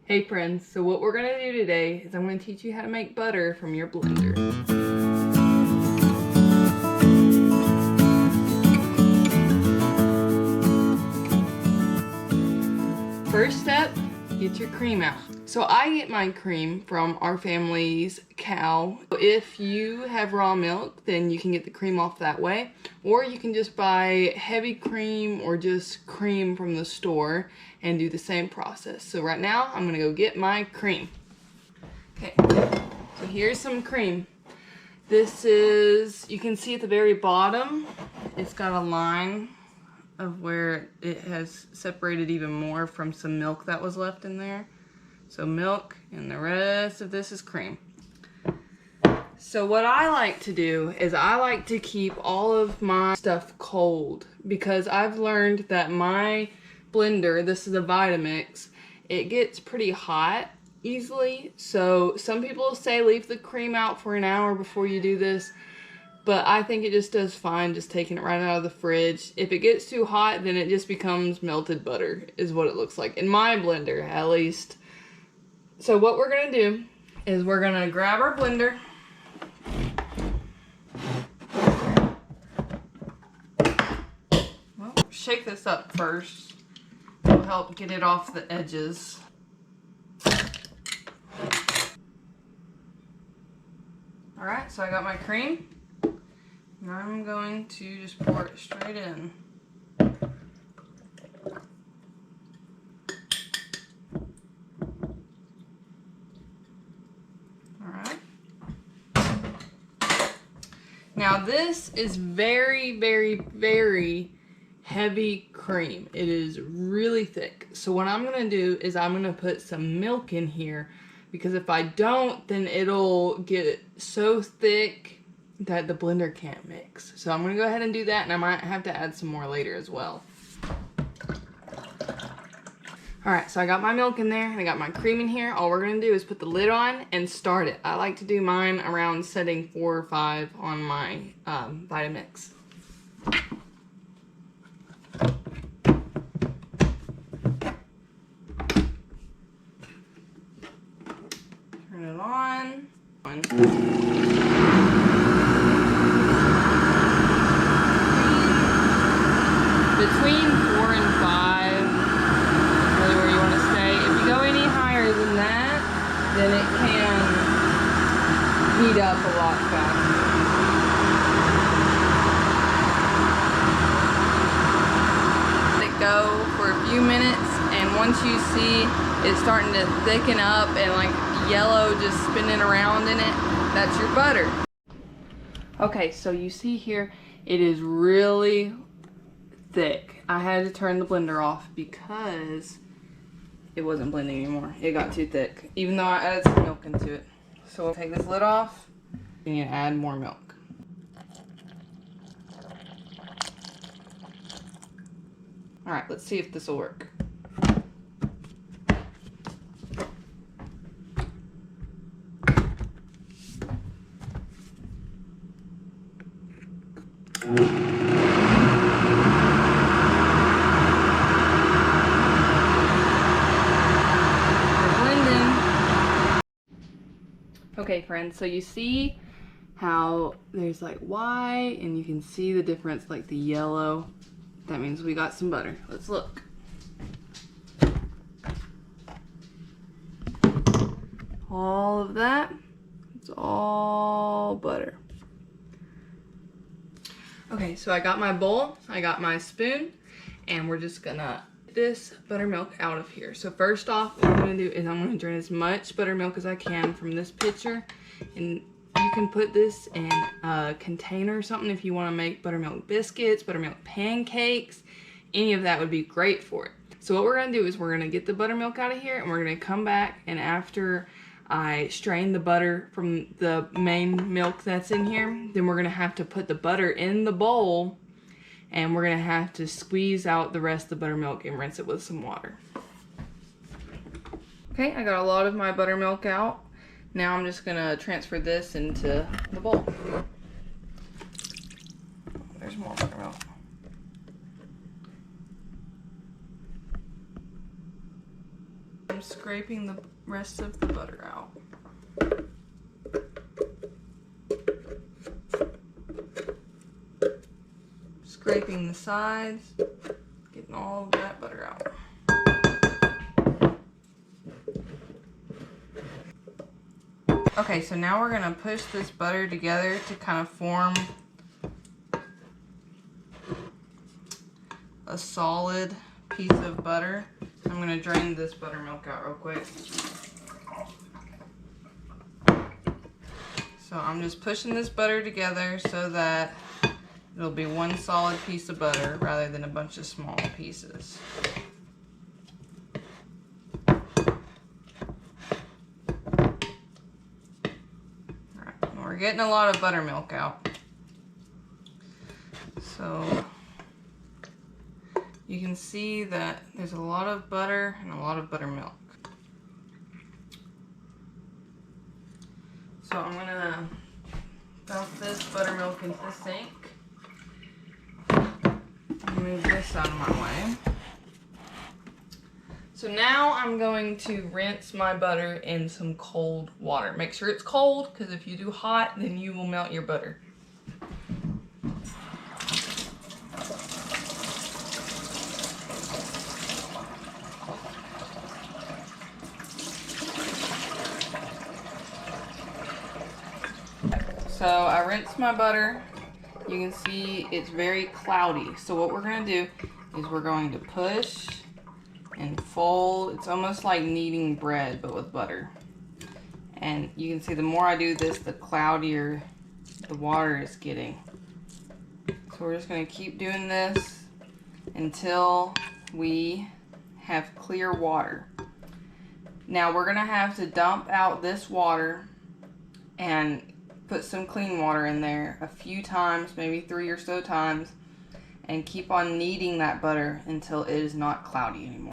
Hey friends, so what we're going to do today is I'm going to teach you how to make butter from your blender. First step, get your cream out. So I get my cream from our family's cow. If you have raw milk, then you can get the cream off that way, or you can just buy heavy cream or just cream from the store and do the same process. So right now, I'm gonna go get my cream. Okay, so here's some cream. This is, you can see at the very bottom, it's got a line of where it has separated even more from some milk that was left in there. So milk, and the rest of this is cream. So what I like to do is I like to keep all of my stuff cold, because I've learned that my blender, this is a Vitamix, it gets pretty hot easily. So some people say leave the cream out for an hour before you do this, but I think it just does fine just taking it right out of the fridge. If it gets too hot, then it just becomes melted butter, is what it looks like in my blender, at least. So what we're gonna do is we're gonna grab our blender. Well, shake this up first. It'll help get it off the edges. Alright, so I got my cream. And I'm going to just pour it straight in. Now this is very, very, very heavy cream. It is really thick. So what I'm gonna do is I'm gonna put some milk in here, because if I don't, then it'll get so thick that the blender can't mix. So I'm gonna go ahead and do that, and I might have to add some more later as well. Alright, so I got my milk in there, and I got my cream in here. All we're going to do is put the lid on and start it. I like to do mine around setting 4 or 5 on my Vitamix. Turn it on. Between 4 and 5. Where you want to stay. If you go any higher than that, then it can heat up a lot faster. Let it go for a few minutes, and once you see it's starting to thicken up and like yellow just spinning around in it, that's your butter. Okay, so you see here, it is really thick. I had to turn the blender off because it wasn't blending anymore. It got too thick, even though I added some milk into it. So we'll take this lid off and add more milk. All right, let's see if this will work. Okay friends, so you see how there's like white, and you can see the difference, like the yellow. That means we got some butter. Let's look. All of that, it's all butter. Okay, so I got my bowl, I got my spoon, and we're just gonna get this buttermilk out of here. So first off, what I'm gonna do is I'm gonna drain as much buttermilk as I can from this pitcher, and you can put this in a container or something if you wanna make buttermilk biscuits, buttermilk pancakes, any of that would be great for it. So what we're gonna do is we're gonna get the buttermilk out of here, and we're gonna come back, and after I strain the butter from the main milk that's in here, then we're gonna have to put the butter in the bowl, and we're gonna have to squeeze out the rest of the buttermilk and rinse it with some water. Okay, I got a lot of my buttermilk out. Now I'm just gonna transfer this into the bowl. There's more buttermilk. I'm scraping scraping the rest of the butter out. Scraping the sides, getting all of that butter out. Okay, so now we're gonna push this butter together to kind of form a solid piece of butter. I'm gonna drain this buttermilk out real quick. So I'm just pushing this butter together so that it'll be one solid piece of butter rather than a bunch of small pieces. We're getting a lot of buttermilk out. So you can see that there's a lot of butter and a lot of buttermilk. So I'm gonna dump this buttermilk into the sink. Move this out of my way. So now I'm going to rinse my butter in some cold water. Make sure it's cold, because if you do hot, then you will melt your butter. So I rinsed my butter. You can see it's very cloudy. So what we're going to do is we're going to push and fold. It's almost like kneading bread, but with butter. And you can see the more I do this, the cloudier the water is getting. So we're just going to keep doing this until we have clear water. Now we're going to have to dump out this water and put some clean water in there a few times, maybe 3 or so times, and keep on kneading that butter until it is not cloudy anymore.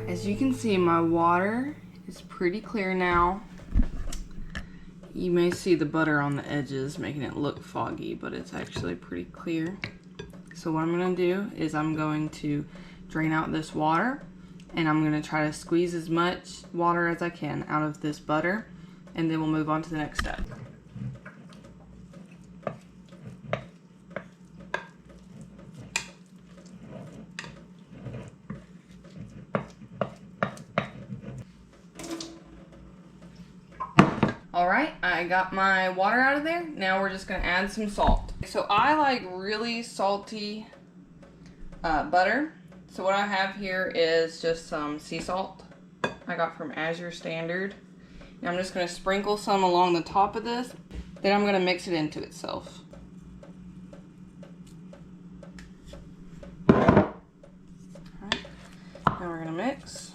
As you can see, my water is pretty clear now. You may see the butter on the edges making it look foggy, but it's actually pretty clear. So what I'm going to do is I'm going to drain out this water, and I'm going to try to squeeze as much water as I can out of this butter, and then we'll move on to the next step. All right, I got my water out of there. Now we're just gonna add some salt. So I like really salty butter. So what I have here is just some sea salt I got from Azure Standard. And I'm just gonna sprinkle some along the top of this. Then I'm gonna mix it into itself. All right, now we're gonna mix.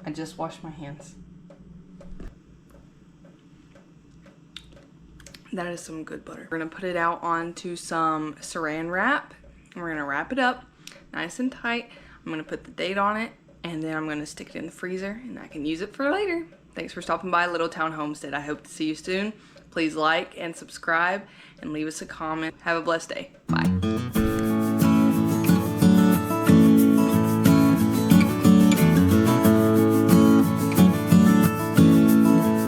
I just washed my hands. That is some good butter. We're gonna put it out onto some saran wrap. And we're gonna wrap it up nice and tight. I'm gonna put the date on it, and then I'm gonna stick it in the freezer, and I can use it for later. Thanks for stopping by Little Town Homestead. I hope to see you soon. Please like and subscribe and leave us a comment. Have a blessed day. Bye.